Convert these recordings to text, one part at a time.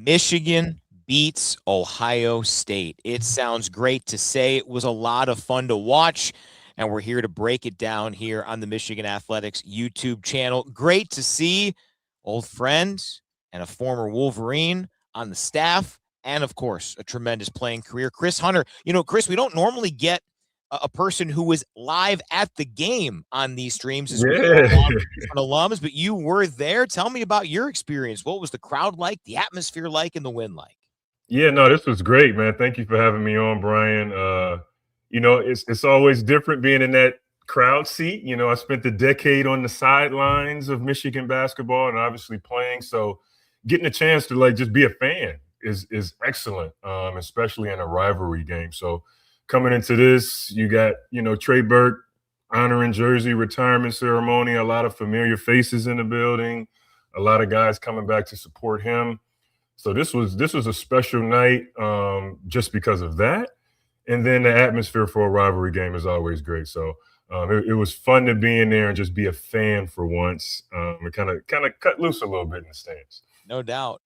Michigan beats Ohio State. It sounds great to say. It was a lot of fun to watch, and we're here to break it down here on the Michigan Athletics YouTube channel. Great to see old friends and a former Wolverine on the staff, and, of course, a tremendous playing career. Chris Hunter. You know, Chris, we don't normally get a person who was live at the game on these streams as we get a lot of different alums, but you were there. Tell me about your experience. What was the crowd like, the atmosphere like, and the win like? Yeah, no, this was great, man. Thank you for having me on, Brian. It's always different being in that crowd seat. You know, I spent a decade on the sidelines of Michigan basketball and obviously playing. So getting a chance to just be a fan is excellent, especially in a rivalry game. So coming into this, you got, Trey Burke honoring jersey retirement ceremony, a lot of familiar faces in the building, a lot of guys coming back to support him. So this was a special night just because of that. And then the atmosphere for a rivalry game is always great. So it was fun to be in there and just be a fan for once. And kind of cut loose a little bit in the stands. No doubt.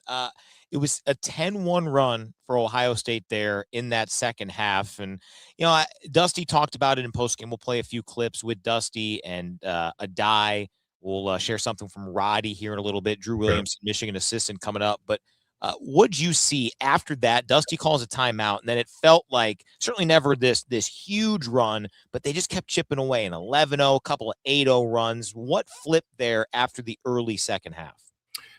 It was a 10-1 run for Ohio State there in that second half. And, Dusty talked about it in postgame. We'll play a few clips with Dusty and Aday. We'll share something from Roddy here in a little bit. Drew Williamson, Michigan assistant, coming up. But what'd you see after that? Dusty calls a timeout, and then it felt like certainly never this huge run, but they just kept chipping away, an 11-0, a couple of 8-0 runs. What flipped there after the early second half?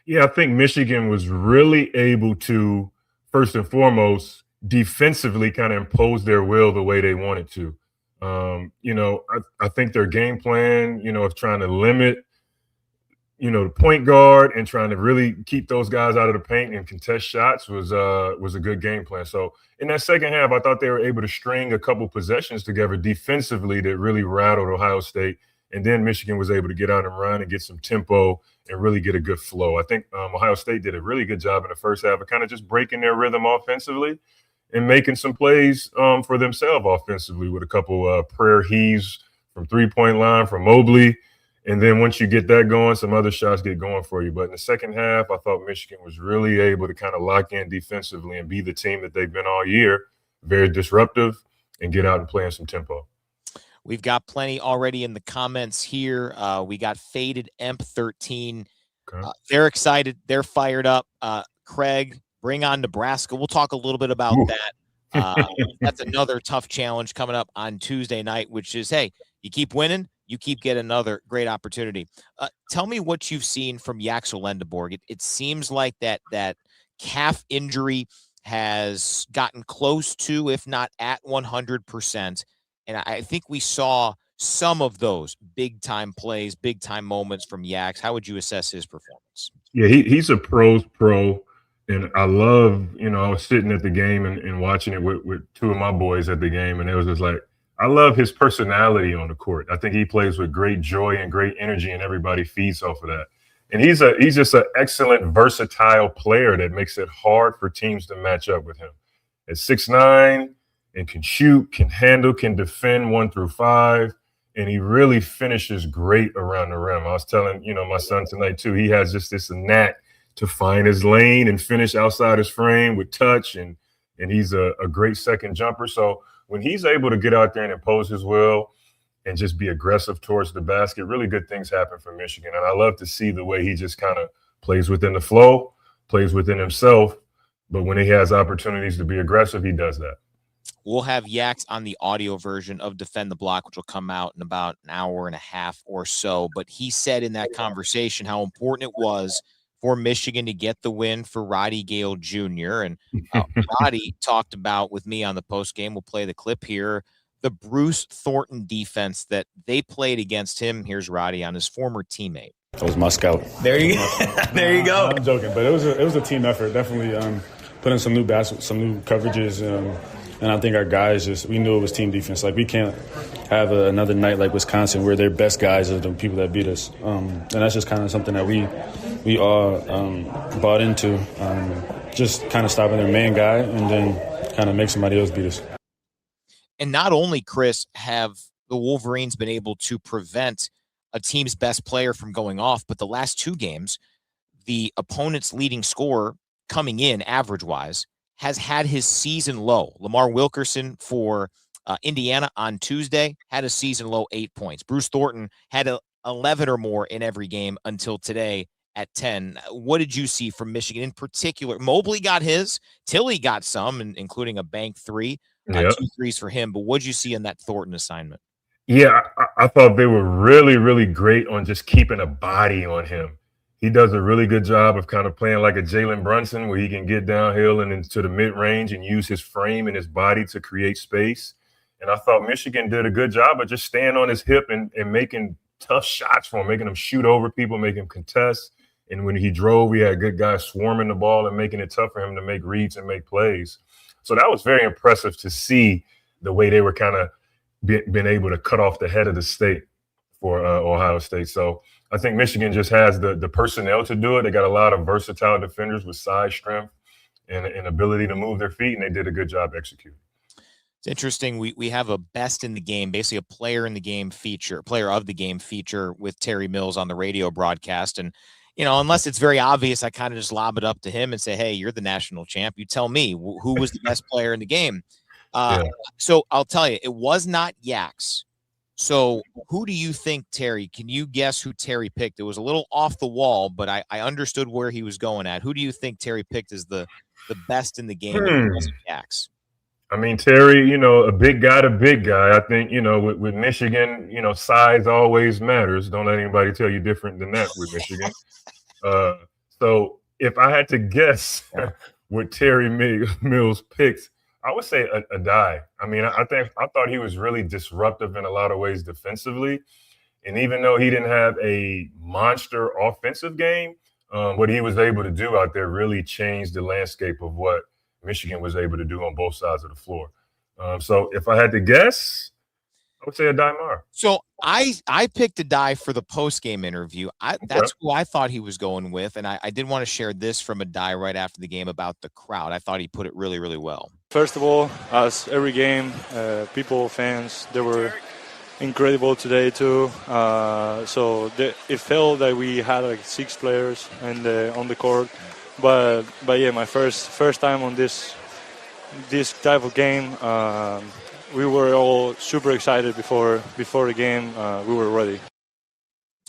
Yeah, I think Michigan was really able to, first and foremost, defensively kind of impose their will the way they wanted to. I think their game plan, of trying to limit, the point guard and trying to really keep those guys out of the paint and contest shots was a good game plan. So in that second half, I thought they were able to string a couple possessions together defensively that really rattled Ohio State. And then Michigan was able to get out and run and get some tempo and really get a good flow. I think Ohio State did a really good job in the first half of kind of just breaking their rhythm offensively and making some plays for themselves offensively with a couple prayer heaves from three-point line from Mobley. And then once you get that going, some other shots get going for you. But in the second half, I thought Michigan was really able to kind of lock in defensively and be the team that they've been all year, very disruptive, and get out and play in some tempo. We've got plenty already in the comments here. We got Faded Emp13. Okay. They're excited. They're fired up. Craig, bring on Nebraska. We'll talk a little bit about that. That's another tough challenge coming up on Tuesday night, which is, hey, you keep winning, you keep getting another great opportunity. Tell me what you've seen from Yaxel Lendeborg. It seems like that calf injury has gotten close to, if not at 100%. And I think we saw some of those big-time plays, big-time moments from Yaks. How would you assess his performance? Yeah, he's a pro. And I love, I was sitting at the game and watching it with two of my boys at the game. And it was just like, I love his personality on the court. I think he plays with great joy and great energy, and everybody feeds off of that. And he's just an excellent, versatile player that makes it hard for teams to match up with him. At 6'9", and can shoot, can handle, can defend 1 through 5, and he really finishes great around the rim. I was telling, my son tonight too, he has just this knack to find his lane and finish outside his frame with touch, and he's a great second jumper. So when he's able to get out there and impose his will and just be aggressive towards the basket, really good things happen for Michigan. And I love to see the way he just kind of plays within the flow, plays within himself, but when he has opportunities to be aggressive, he does that. We'll have Yaks on the audio version of Defend the Block, which will come out in about an hour and a half or so. But he said in that conversation how important it was for Michigan to get the win for Roddy Gayle Jr. And Roddy talked about with me on the postgame. We'll play the clip here. The Bruce Thornton defense that they played against him. Here's Roddy on his former teammate. That was my scout. There you go. I'm joking, but it was a team effort. Definitely put in some new coverages. And I think our guys we knew it was team defense. Like, we can't have another night like Wisconsin where their best guys are the people that beat us. And that's just kind of something that we all bought into, just kind of stopping their main guy and then kind of make somebody else beat us. And not only, Chris, have the Wolverines been able to prevent a team's best player from going off, but the last two games, the opponent's leading scorer coming in average-wise, has had his season low. Lamar Wilkerson for Indiana on Tuesday had a season low 8 points. Bruce Thornton had 11 or more in every game until today at 10. What did you see from Michigan in particular? Mobley got his. Tilly got some, including a bank 3. 2 threes for him. But what did you see in that Thornton assignment? Yeah, I thought they were really, really great on just keeping a body on him. He does a really good job of kind of playing like a Jalen Brunson, where he can get downhill and into the mid-range and use his frame and his body to create space. And I thought Michigan did a good job of just staying on his hip and making tough shots for him, making him shoot over people, making him contest. And when he drove, we had good guys swarming the ball and making it tough for him to make reads and make plays. So that was very impressive to see the way they were kind of been able to cut off the head of the state for Ohio State. So I think Michigan just has the personnel to do it. They got a lot of versatile defenders with size, strength, and ability to move their feet, and they did a good job executing. It's interesting. We have a best in the game, basically a player of the game feature with Terry Mills on the radio broadcast. And, unless it's very obvious, I kind of just lob it up to him and say, hey, you're the national champ. You tell me who was the best player in the game. So I'll tell you, it was not Yaks. So who do you think, Terry? Can you guess who Terry picked? It was a little off the wall, but I understood where he was going at. Who do you think Terry picked as the best in the game? It wasn't Yaks. I mean, Terry, a big guy to big guy. I think, with Michigan, size always matters. Don't let anybody tell you different than that with Michigan. So if I had to guess what Terry Mills picked, I would say Aday. I mean, I thought he was really disruptive in a lot of ways defensively. And even though he didn't have a monster offensive game, what he was able to do out there really changed the landscape of what Michigan was able to do on both sides of the floor. So if I had to guess, I would say Aday Mara. So I picked Aday for the post-game interview. That's who I thought he was going with, and I did want to share this from Aday right after the game about the crowd. I thought he put it really, really well. First of all, as every game, fans, they were incredible today too. It felt that we had like 6 players on the court. But yeah, my first time on this type of game, we were all super excited before the game. We were ready.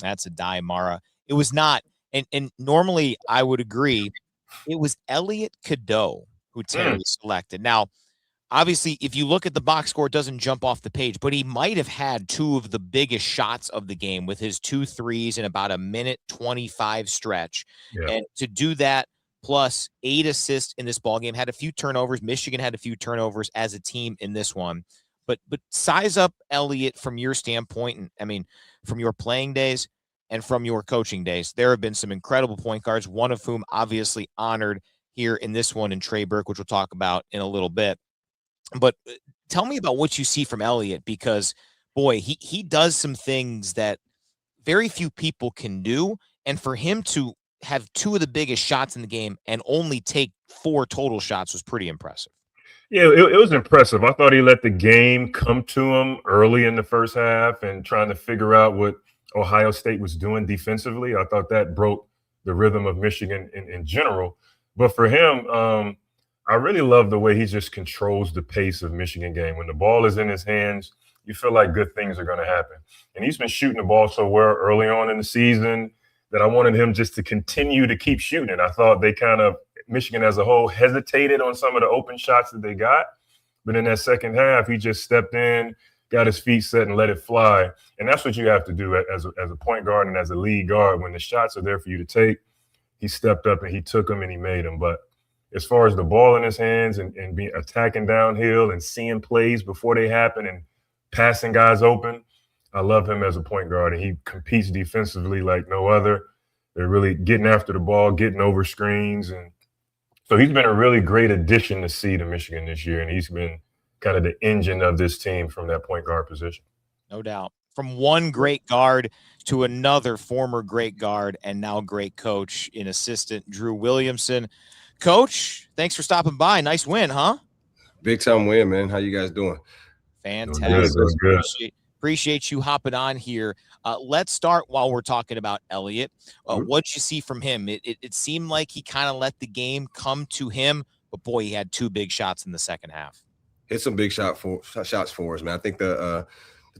That's Aday Mara. It was not, and normally I would agree, it was Elliot Cado who Terry selected. Now, obviously, if you look at the box score, it doesn't jump off the page, but he might have had 2 of the biggest shots of the game with his 2 threes in about a minute 25 stretch. Yeah. And to do that, plus 8 assists in this ball game, had a few turnovers. Michigan had a few turnovers as a team in this one. But size up Elliot from your standpoint, and I mean, from your playing days and from your coaching days. There have been some incredible point guards, one of whom obviously honored here in this one in Trey Burke, which we'll talk about in a little bit. But tell me about what you see from Elliot, because, boy, he does some things that very few people can do. And for him to have 2 of the biggest shots in the game and only take 4 total shots was pretty impressive. Yeah, it was impressive. I thought he let the game come to him early in the first half and trying to figure out what Ohio State was doing defensively. I thought that broke the rhythm of Michigan in general. But for him, I really love the way he just controls the pace of Michigan game. When the ball is in his hands, you feel like good things are going to happen. And he's been shooting the ball so well early on in the season that I wanted him just to continue to keep shooting. I thought they kind of, Michigan as a whole, hesitated on some of the open shots that they got. But in that second half, he just stepped in, got his feet set, and let it fly. And that's what you have to do as a point guard and as a lead guard. When the shots are there for you to take, he stepped up and he took them and he made them. But as far as the ball in his hands and being attacking downhill and seeing plays before they happen and passing guys open, I love him as a point guard, and he competes defensively like no other. They're really getting after the ball, getting over screens. And so he's been a really great addition to see to Michigan this year, and he's been kind of the engine of this team from that point guard position. No doubt. From one great guard to another former great guard and now great coach in assistant Drew Williamson. Coach, thanks for stopping by. Nice win, huh? Big time win, man. How you guys doing? Fantastic. Good. Appreciate you hopping on here. Let's start while we're talking about Elliot. What'd you see from him? It seemed like he kind of let the game come to him, but boy, he had 2 big shots in the second half. Hit some big shots for us, man. I think the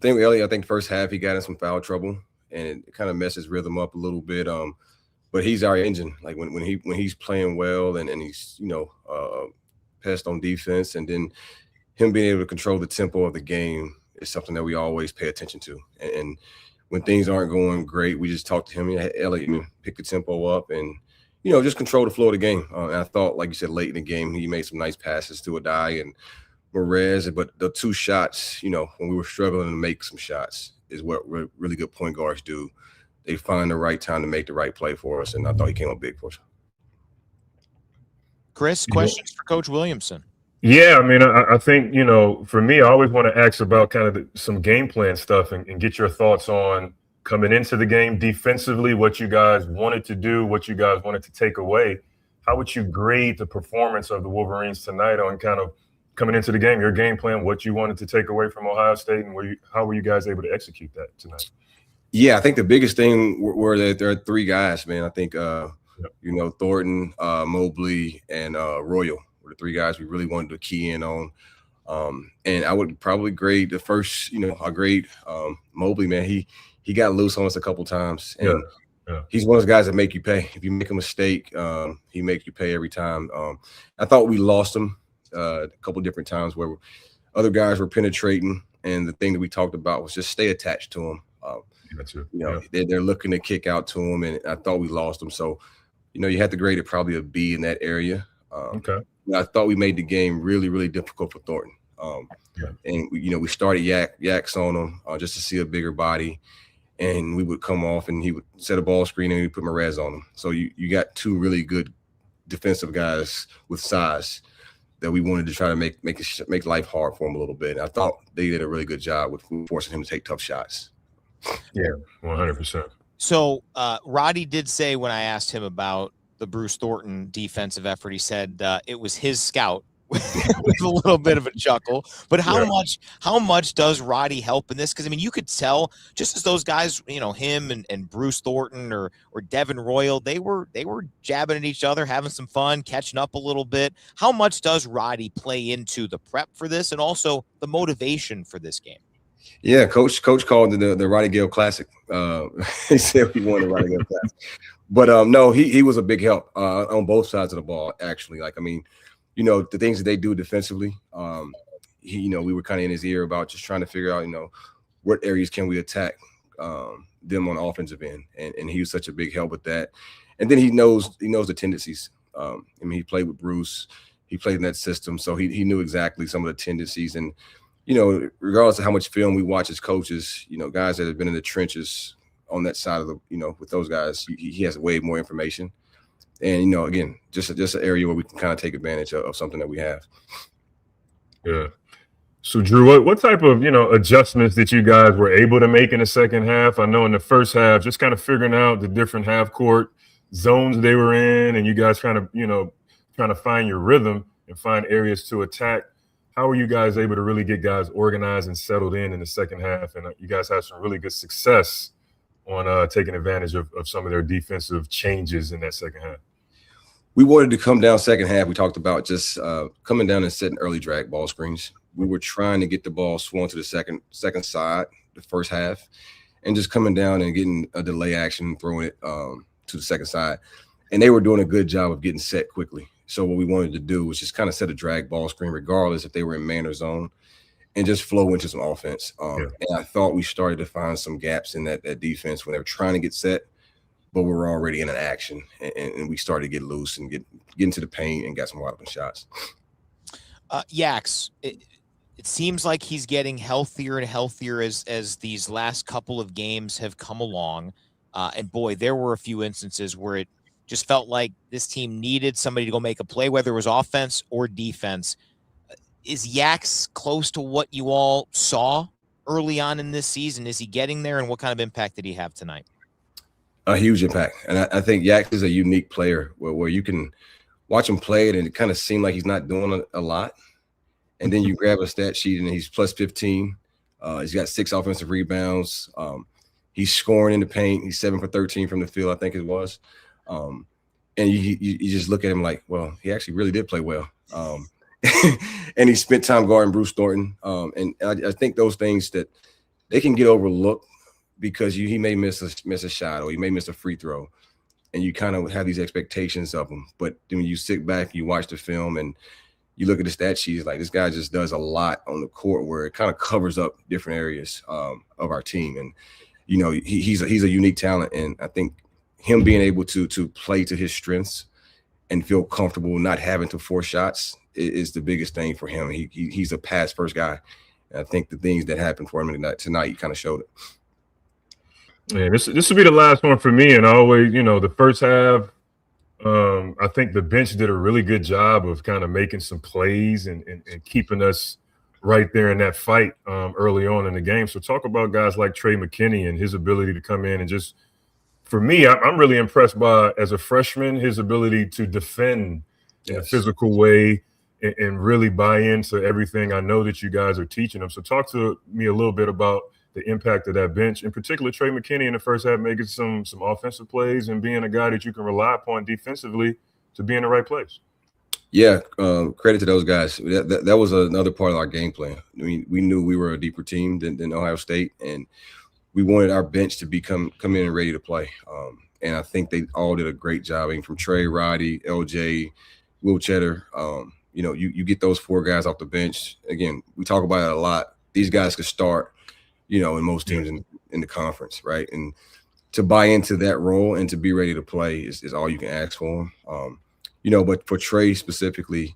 thing with Elliot, I think the first half he got in some foul trouble, and it kind of messed his rhythm up a little bit. But he's our engine. Like when he's playing well and he's pest on defense, and then him being able to control the tempo of the game is something that we always pay attention to. And when things aren't going great, we just talk to him. Elliot, pick the tempo up and just control the flow of the game. And I thought, like you said, late in the game, he made some nice passes to Aday and Perez, but the 2 shots, when we were struggling to make some shots, is what really good point guards do. They find the right time to make the right play for us, and I thought he came up big for us. Chris, questions for Coach Williamson? Yeah, I think, for me, I always want to ask about kind of some game plan stuff and get your thoughts on coming into the game defensively, what you guys wanted to do, what you guys wanted to take away. How would you grade the performance of the Wolverines tonight on kind of coming into the game, your game plan, what you wanted to take away from Ohio State, and how were you guys able to execute that tonight? Yeah, I think the biggest thing were that there are 3 guys, man. I think, Thornton, Mobley, and Royal were the 3 guys we really wanted to key in on. And I would probably grade the first, I grade Mobley, man. He got loose on us a couple times. And he's one of those guys that make you pay. If you make a mistake, he makes you pay every time. I thought we lost him a couple different times where other guys were penetrating, and the thing that we talked about was just stay attached to him. They're looking to kick out to him, and I thought we lost him. So, you had to grade it probably a B in that area. Okay. I thought we made the game really, really difficult for Thornton. And we started Yaks on him just to see a bigger body, and we would come off and he would set a ball screen and we put Perez on him. So you got 2 really good defensive guys with size that we wanted to try to make life hard for him a little bit. And I thought they did a really good job with forcing him to take tough shots. Yeah, 100%. So Roddy did say, when I asked him about the Bruce Thornton defensive effort, he said it was his scout with a little bit of a chuckle. But how much does Roddy help in this? Because you could tell, just as those guys, him and Bruce Thornton or Devin Royal, they were jabbing at each other, having some fun, catching up a little bit. How much does Roddy play into the prep for this and also the motivation for this game? Yeah, Coach called it the Roddy Gayle Classic. He said we won the Roddy Gayle Classic. But no, he was a big help on both sides of the ball, actually. The things that they do defensively, we were kind of in his ear about just trying to figure out, what areas can we attack them on the offensive end. And he was such a big help with that. And then he knows the tendencies. He played with Bruce. He played in that system. So he knew exactly some of the tendencies. And, regardless of how much film we watch as coaches, guys that have been in the trenches on that side of the, with those guys, he has way more information. And, again, just an area where we can kind of take advantage of something that we have. Yeah. So, Drew, what type of, adjustments that you guys were able to make in the second half? I know in the first half, just kind of figuring out the different half-court zones they were in, and you guys trying to find your rhythm and find areas to attack. How were you guys able to really get guys organized and settled in the second half? And you guys had some really good success on taking advantage of some of their defensive changes in that second half. We wanted to come down second half. We talked about just coming down and setting early drag ball screens. We were trying to get the ball swung to the second side, the first half, and just coming down and getting a delay action and throwing it to the second side. And they were doing a good job of getting set quickly. So what we wanted to do was just kind of set a drag ball screen, regardless if they were in man or zone, and just flow into some offense. And I thought we started to find some gaps in that defense when they were trying to get set, but we were already in an action, and we started to get loose and get into the paint and got some wide open shots. Yaks, it seems like he's getting healthier and healthier as these last couple of games have come along. And boy, there were a few instances where it just felt like this team needed somebody to go make a play, whether it was offense or defense. Is Yaks close to what you all saw early on in this season? Is he getting there, and what kind of impact did he have tonight? A huge impact. And I think Yaks is a unique player where you can watch him play and it kind of seems like he's not doing a lot. And then you grab a stat sheet and he's plus 15. He's got 6 offensive rebounds. He's scoring in the paint. He's 7 for 13 from the field, I think it was. And you just look at him like, well, he actually really did play well. And he spent time guarding Bruce Thornton. And I think those things that they can get overlooked because he may miss a shot or he may miss a free throw. And you kind of have these expectations of him. But when you sit back, you watch the film, and you look at the stat sheet, like this guy just does a lot on the court where it kind of covers up different areas of our team. And, you know, he's a unique talent. And I think him being able to play to his strengths and feel comfortable not having to force shots is the biggest thing for him. He's a pass first guy. And I think the things that happened for him tonight, he kind of showed it. Man, this will be the last one for me. And always, you know, the first half, I think the bench did a really good job of kind of making some plays and keeping us right there in that fight early on in the game. So talk about guys like Trey McKinney and his ability to come in and just, for me, I'm really impressed by, as a freshman, his ability to defend in a physical way and really buy into everything I know that you guys are teaching him. So talk to me a little bit about the impact of that bench, in particular Trey McKinney in the first half, making some offensive plays and being a guy that you can rely upon defensively to be in the right place. Yeah, credit to those guys. That was another part of our game plan. I mean, we knew we were a deeper team than Ohio State, and we wanted our bench to come in and ready to play. And I think they all did a great job. I mean, from Trey, Roddy, LJ, Will Cheddar. You know, you get those 4 guys off the bench. Again, we talk about it a lot. These guys could start, you know, in most teams in the conference, right? And to buy into that role and to be ready to play is all you can ask for him. You know, but for Trey specifically,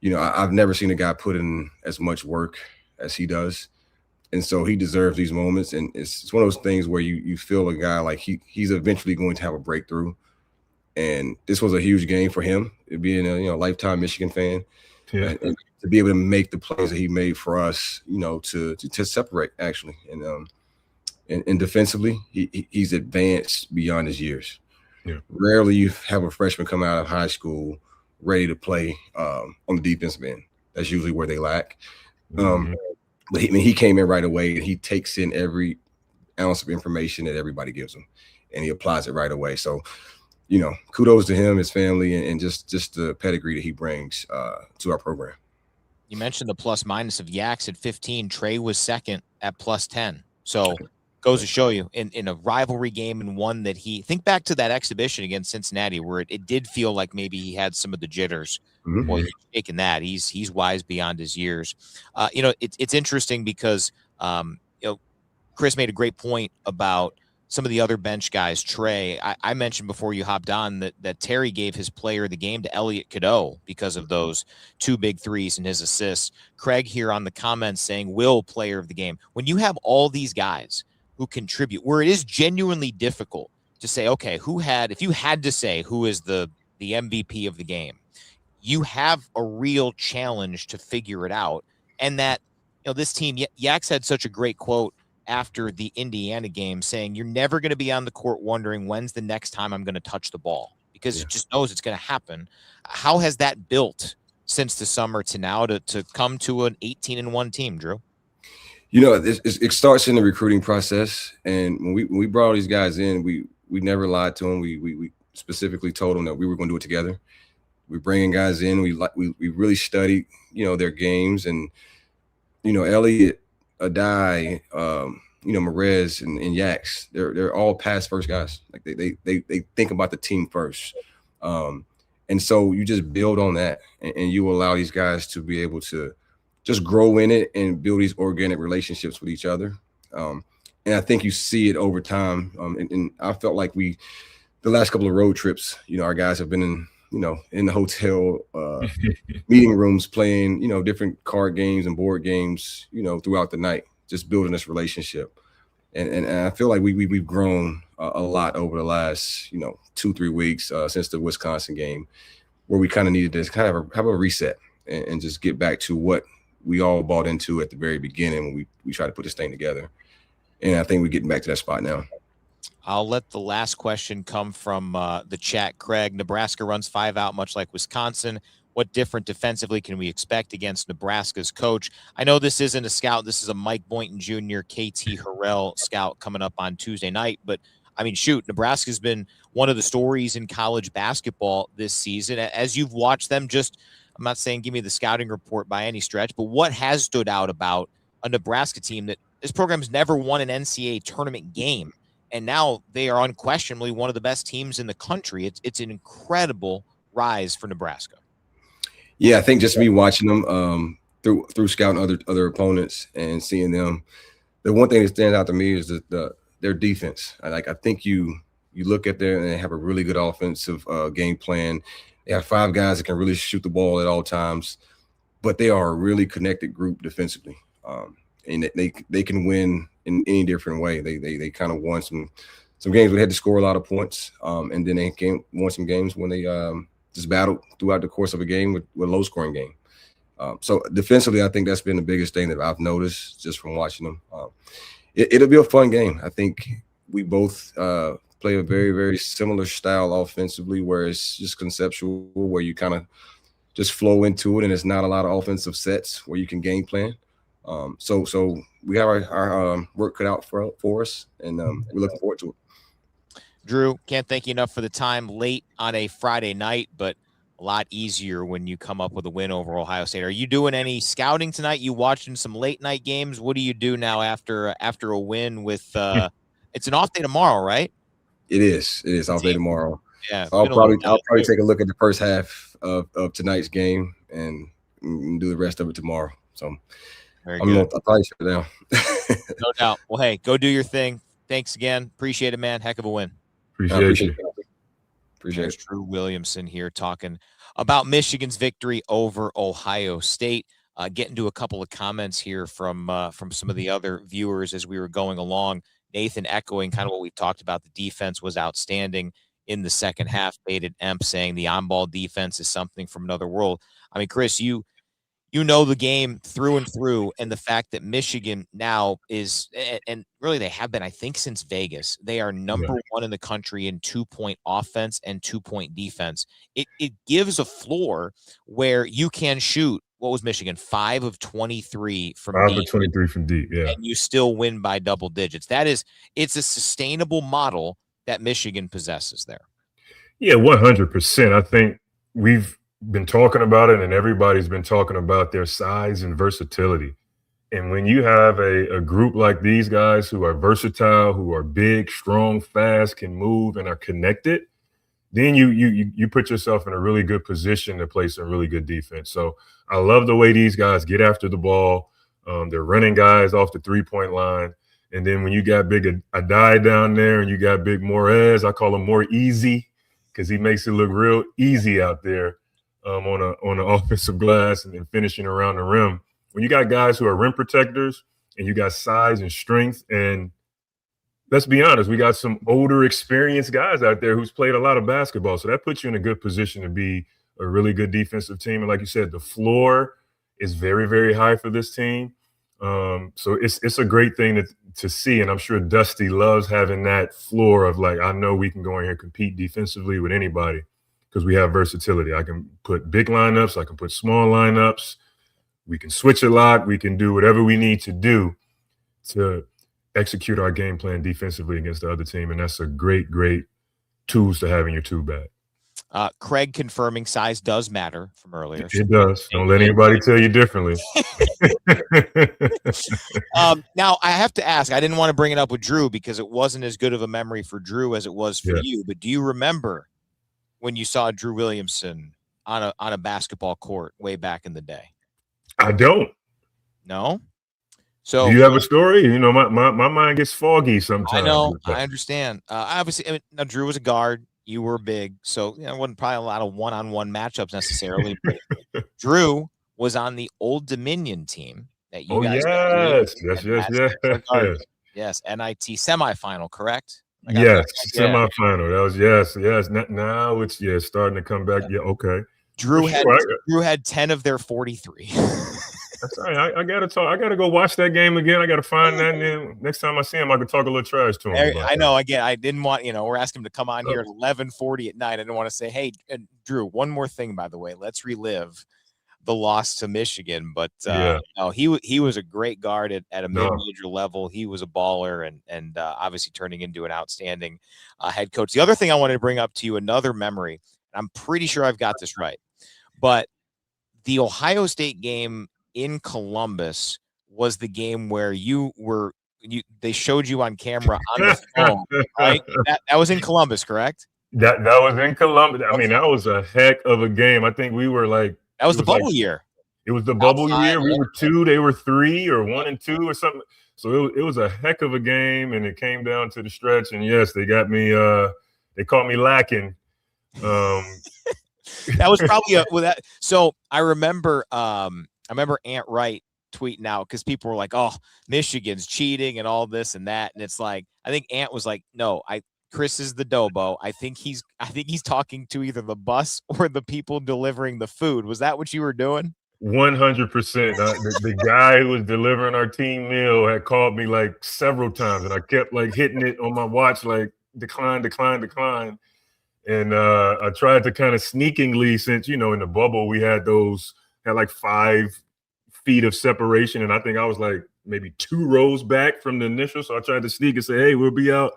you know, I've never seen a guy put in as much work as he does. And so he deserves these moments. And it's one of those things where you feel a guy like he's eventually going to have a breakthrough. And this was a huge game for him, being a lifetime Michigan fan. Yeah. And to be able to make the plays that he made for us, you know, to separate actually. And defensively, he's advanced beyond his years. Yeah. Rarely you have a freshman come out of high school ready to play on the defensive end. That's usually where they lack. But he came in right away, and he takes in every ounce of information that everybody gives him, and he applies it right away. So, you know, kudos to him, his family, and just the pedigree that he brings to our program. You mentioned the plus minus of Yaks at 15. Trey was second at plus 10. So goes to show you in a rivalry game, and one that think back to that exhibition against Cincinnati where it did feel like maybe he had some of the jitters. Mm-hmm. Boy, he's taking that. He's wise beyond his years. You know, it's interesting because you know, Chris made a great point about some of the other bench guys. Trey, I mentioned before you hopped on that Terry gave his player of the game to Elliot Cado because of those 2 big threes and his assists. Craig here on the comments saying Will player of the game. When you have all these guys who contribute, where it is genuinely difficult to say, okay, if you had to say who is the MVP of the game, you have a real challenge to figure it out. And that, you know, this team, Yaks had such a great quote after the Indiana game saying, you're never going to be on the court wondering when's the next time I'm going to touch the ball, because it just knows it's going to happen. How has that built since the summer to now to come to an 18-1 team, Drew? You know, it starts in the recruiting process. And when we brought all these guys in, we never lied to them. We specifically told them that we were going to do it together. We bringing guys in. We really studied, you know, their games. And, you know, Elliot, Aday, you know, Marez and Yaks, they're all pass first guys. Like they think about the team first. And so you just build on that, and you allow these guys to be able to just grow in it and build these organic relationships with each other. And I think you see it over time. And I felt like the last couple of road trips, you know, our guys have been in the hotel meeting rooms playing, you know, different card games and board games, you know, throughout the night, just building this relationship. And I feel like we've grown a lot over the last, you know, 2-3 weeks since the Wisconsin game, where we kind of needed to kind of have a reset and just get back to what we all bought into at the very beginning when we tried to put this thing together. And I think we're getting back to that spot now. I'll let the last question come from the chat. Craig, Nebraska runs 5 out, much like Wisconsin. what different defensively can we expect against Nebraska's coach? I know this isn't a scout. This is a Mike Boynton Jr., KT Harrell scout coming up on Tuesday night. But, I mean, shoot, Nebraska's been one of the stories in college basketball this season. As you've watched them, I'm not saying give me the scouting report by any stretch, but what has stood out about a Nebraska team that this program's never won an NCAA tournament game, and now they are unquestionably one of the best teams in the country? It's an incredible rise for Nebraska. Yeah, I think just me watching them through scouting other opponents and seeing them, the one thing that stands out to me is their defense. I think you look at there and they have a really good offensive game plan. They have 5 guys that can really shoot the ball at all times, but they are a really connected group defensively, and they can win in any different way. They kind of won some games where they had to score a lot of points, and then they won some games when they just battled throughout the course of a game with a low-scoring game. So defensively, I think that's been the biggest thing that I've noticed just from watching them. It'll be a fun game. I think we both play a very, very similar style offensively, where it's just conceptual, where you kind of just flow into it, and it's not a lot of offensive sets where you can game plan. So we have our work cut out for us, and we're looking forward to it. Drew, can't thank you enough for the time late on a Friday night, but a lot easier when you come up with a win over Ohio State. Are you doing any scouting tonight? You watching some late night games? What do you do now after a win with it's an off day tomorrow, right? It is off day tomorrow. Yeah. I'll probably take a look at the first half of tonight's game and do the rest of it tomorrow. So I'll probably shut it down. No doubt. Well, hey, go do your thing. Thanks again. Appreciate it, man. Heck of a win. Appreciate it. Drew Williamson here talking about Michigan's victory over Ohio State. Getting to a couple of comments here from some of the other viewers as we were going along. Nathan echoing kind of what we talked about. The defense was outstanding in the second half. Baited Emp saying the on-ball defense is something from another world. I mean, Chris, you know the game through and through, and the fact that Michigan now is, and really they have been, I think, since Vegas, they are number one in the country in 2-point offense and 2-point defense. It gives a floor where you can shoot. What was Michigan? 5 of 23 from deep. 5 of 23 from deep, yeah. And you still win by double digits. It's a sustainable model that Michigan possesses there. Yeah, 100%. I think we've been talking about it, and everybody's been talking about their size and versatility. And when you have a group like these guys who are versatile, who are big, strong, fast, can move, and are connected, then you put yourself in a really good position to play some really good defense. So I love the way these guys get after the ball. They're running guys off the 3-point line. And then when you got big Aday down there and you got big Morez, I call him more easy because he makes it look real easy out there on the offensive glass and then finishing around the rim. When you got guys who are rim protectors and you got size and strength, and let's be honest, we got some older, experienced guys out there who's played a lot of basketball. So that puts you in a good position to be a really good defensive team. And like you said, the floor is very, very high for this team. So it's a great thing to see. And I'm sure Dusty loves having that floor of like, I know we can go in here and compete defensively with anybody because we have versatility. I can put big lineups. I can put small lineups. We can switch a lot. We can do whatever we need to do to execute our game plan defensively against the other team. And that's a great, great tools to have in your tool bag. Craig confirming size does matter from earlier. It does. Don't let anybody tell you differently. Now, I have to ask, I didn't want to bring it up with Drew because it wasn't as good of a memory for Drew as it was for you. But do you remember when you saw Drew Williamson on a basketball court way back in the day? I don't. No? So, do you have a story? You know, my mind gets foggy sometimes. I know. I understand. Obviously, I mean, now Drew was a guard. You were big. So, it wasn't probably a lot of one-on-one matchups necessarily. But Drew was on the Old Dominion team that you guys Yes, NIT semifinal, correct? Yes, semifinal. That was yes. Now it's starting to come back. Yeah, okay. Drew had 10 of their 43. That's all right. I gotta talk. I gotta go watch that game again. I gotta find that, and then next time I see him, I can talk a little trash to him. I know. Again, I didn't want, we're asking him to come on here at 11:40 at night. I didn't want to say, hey, Drew, one more thing, by the way, let's relive the loss to Michigan. But no, he was a great guard at a mid-major level. He was a baller and obviously turning into an outstanding head coach. The other thing I wanted to bring up to you, another memory, I'm pretty sure I've got this right, but the Ohio State game in Columbus was the game where they showed you on camera on the phone, right? That was in Columbus, correct? That was in Columbus. I mean, that was a heck of a game. I think we were like, that was the bubble year. It was the bubble year. We were 2, they were 3, or 1 and 2 or something. So it was a heck of a game, and it came down to the stretch. And yes, they got me. They caught me lacking. That was probably So I remember Aunt Wright tweeting out because people were like, "Oh, Michigan's cheating and all this and that," and it's like I think Ant was like, "No, Chris is the Dobo. I think he's talking to either the bus or the people delivering the food." Was that what you were doing? 100%. The guy who was delivering our team meal had called me like several times, and I kept like hitting it on my watch, like decline. And I tried to kind of sneakingly, since in the bubble we had like 5 feet of separation, and I think I was like maybe 2 rows back from the initial. So I tried to sneak and say, "Hey, we'll be out.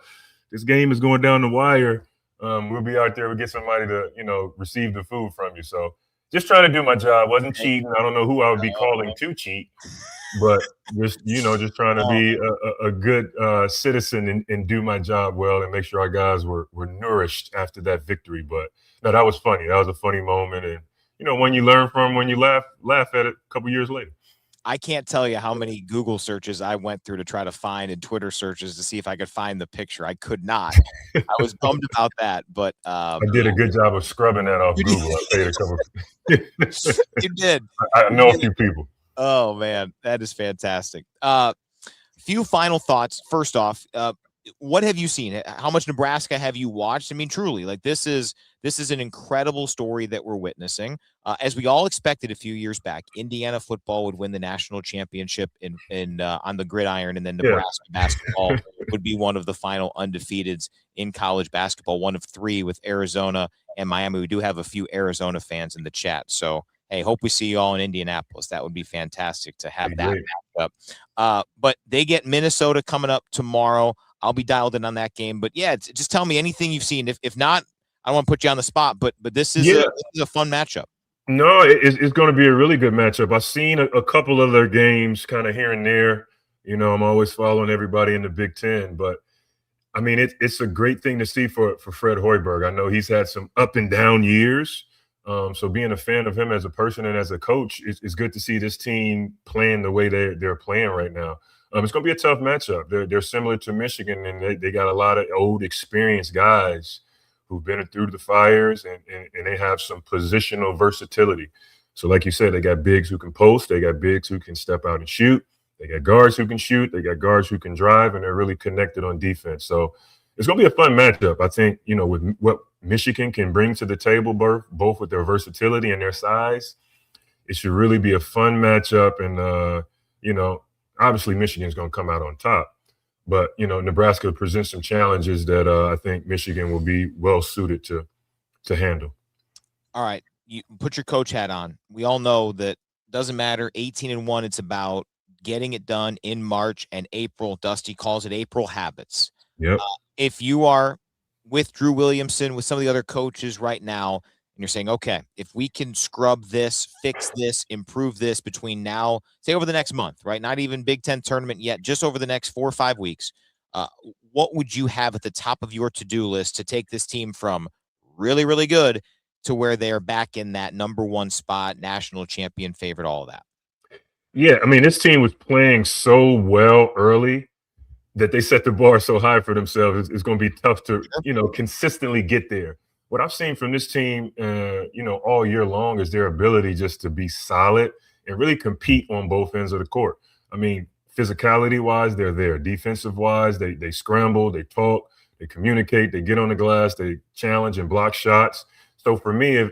This game is going down the wire. We'll be out there. We'll get somebody to receive the food from you." So just trying to do my job. Wasn't cheating. I don't know who I would be calling to cheat, but just trying to be a good citizen and do my job well and make sure our guys were nourished after that victory. But no, that was funny. That was a funny moment, and when you learn from, when you laugh at it a couple years later. I can't tell you how many Google searches I went through to try to find, and Twitter searches to see if I could find the picture. I could not. I was bummed about that, but I did a good job of scrubbing that off Google. I paid a couple. You did. I know a few people. Oh man, that is fantastic. Few final thoughts. First off, what have you seen? How much Nebraska have you watched? I mean, truly, like this is an incredible story that we're witnessing. As we all expected a few years back, Indiana football would win the national championship on the gridiron, and then Nebraska basketball would be one of the final undefeateds in college basketball, one of 3 with Arizona and Miami. We do have a few Arizona fans in the chat, so hey, hope we see you all in Indianapolis. That would be fantastic to have that matchup. But they get Minnesota coming up tomorrow. I'll be dialed in on that game. But yeah, just tell me anything you've seen. If not, I don't want to put you on the spot, but this is a fun matchup. No, it's going to be a really good matchup. I've seen a couple of their games kind of here and there. I'm always following everybody in the Big Ten, but I mean, it's a great thing to see for Fred Hoiberg. I know he's had some up and down years. So being a fan of him as a person and as a coach, it's good to see this team playing the way they're playing right now. It's going to be a tough matchup. They're similar to Michigan, and they got a lot of old, experienced guys who've been through the fires, and they have some positional versatility. So like you said, they got bigs who can post. They got bigs who can step out and shoot. They got guards who can shoot. They got guards who can drive, and they're really connected on defense. So it's going to be a fun matchup. I think, with what Michigan can bring to the table, both with their versatility and their size, it should really be a fun matchup. And, obviously Michigan's going to come out on top. But, Nebraska presents some challenges that I think Michigan will be well suited to handle. All right. You put your coach hat on. We all know that doesn't matter. 18-1, it's about getting it done in March and April. Dusty calls it April habits. Yep. If you are with Drew Williamson, with some of the other coaches right now, and you're saying, okay, if we can scrub this, fix this, improve this between now, say over the next month, right? Not even Big Ten tournament yet, just over the next 4 or 5 weeks, what would you have at the top of your to-do list to take this team from really, really good to where they are back in that number 1 spot, national champion favorite, all of that? Yeah, I mean, this team was playing so well early that they set the bar so high for themselves. It's going to be tough to, consistently get there. What I've seen from this team, all year long is their ability just to be solid and really compete on both ends of the court. I mean, physicality-wise, they're there. Defensive-wise, they scramble, they talk, they communicate, they get on the glass, they challenge and block shots. So for me,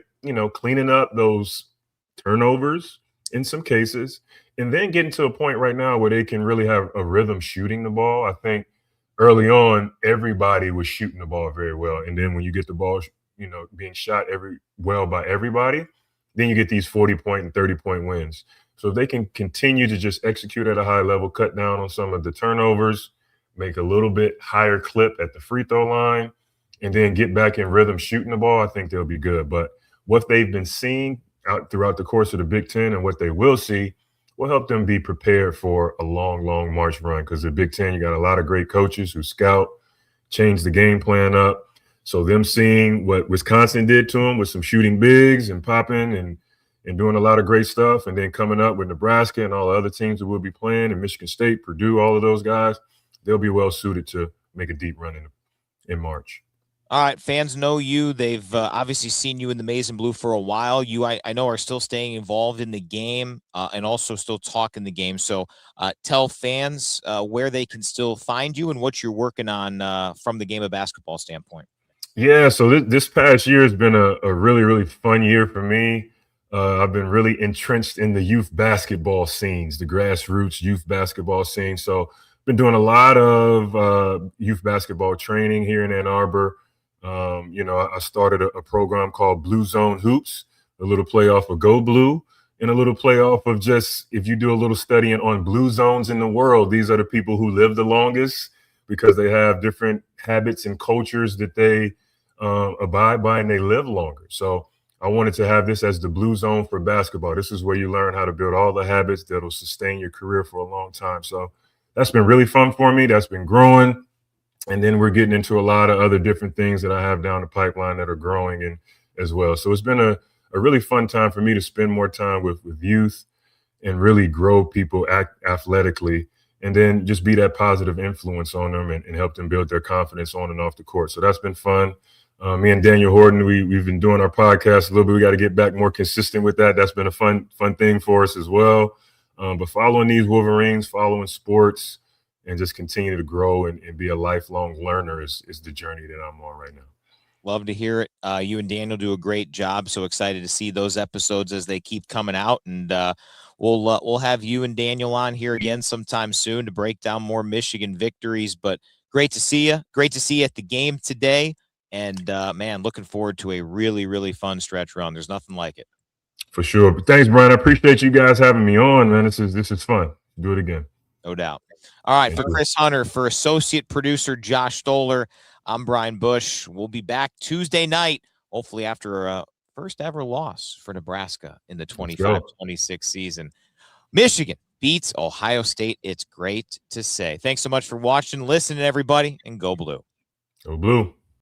cleaning up those turnovers in some cases, and then getting to a point right now where they can really have a rhythm shooting the ball. I think early on, everybody was shooting the ball very well. And then when you get the ball, being shot by everybody, then you get these 40-point and 30-point wins. So if they can continue to just execute at a high level, cut down on some of the turnovers, make a little bit higher clip at the free throw line, and then get back in rhythm shooting the ball, I think they'll be good. But what they've been seeing out throughout the course of the Big Ten and what they will see will help them be prepared for a long, long March run. Because the Big Ten, you got a lot of great coaches who scout, change the game plan up. So them seeing what Wisconsin did to them with some shooting bigs and popping and doing a lot of great stuff, and then coming up with Nebraska and all the other teams that will be playing, and Michigan State, Purdue, all of those guys, they'll be well suited to make a deep run in March. All right, fans know you. They've obviously seen you in the maize and blue for a while. You, I know, are still staying involved in the game and also still talking the game. So tell fans where they can still find you and what you're working on from the game of basketball standpoint. Yeah, so this past year has been a really, really fun year for me. I've been really entrenched in the youth basketball scenes, the grassroots youth basketball scene. So been doing a lot of youth basketball training here in Ann Arbor. I started a program called Blue Zone Hoops, a little playoff of Go Blue, and a little playoff of just, if you do a little studying on blue zones in the world, these are the people who live the longest because they have different habits and cultures that they abide by, and they live longer. So I wanted to have this as the blue zone for basketball. This is where you learn how to build all the habits that'll sustain your career for a long time. So that's been really fun for me. That's been growing. And then we're getting into a lot of other different things that I have down the pipeline that are growing and as well. So it's been a really fun time for me to spend more time with youth and really grow people athletically, and then just be that positive influence on them and help them build their confidence on and off the court. So that's been fun. Me and Daniel Horton, we've been doing our podcast a little bit. We got to get back more consistent with that. That's been a fun thing for us as well. But following these Wolverines, following sports, and just continue to grow and be a lifelong learner is the journey that I'm on right now. Love to hear it. You and Daniel do a great job. So excited to see those episodes as they keep coming out. And we'll have you and Daniel on here again sometime soon to break down more Michigan victories. But great to see you. Great to see you at the game today. And, man, looking forward to a really, really fun stretch run. There's nothing like it. For sure. But thanks, Brian. I appreciate you guys having me on, man. This is fun. Do it again. No doubt. All right, for Chris Hunter, for associate producer Josh Stoller, I'm Brian Bush. We'll be back Tuesday night, hopefully after a first ever loss for Nebraska in the 25-26 season. Michigan beats Ohio State. It's great to say. Thanks so much for watching, listening, everybody, and go blue. Go blue.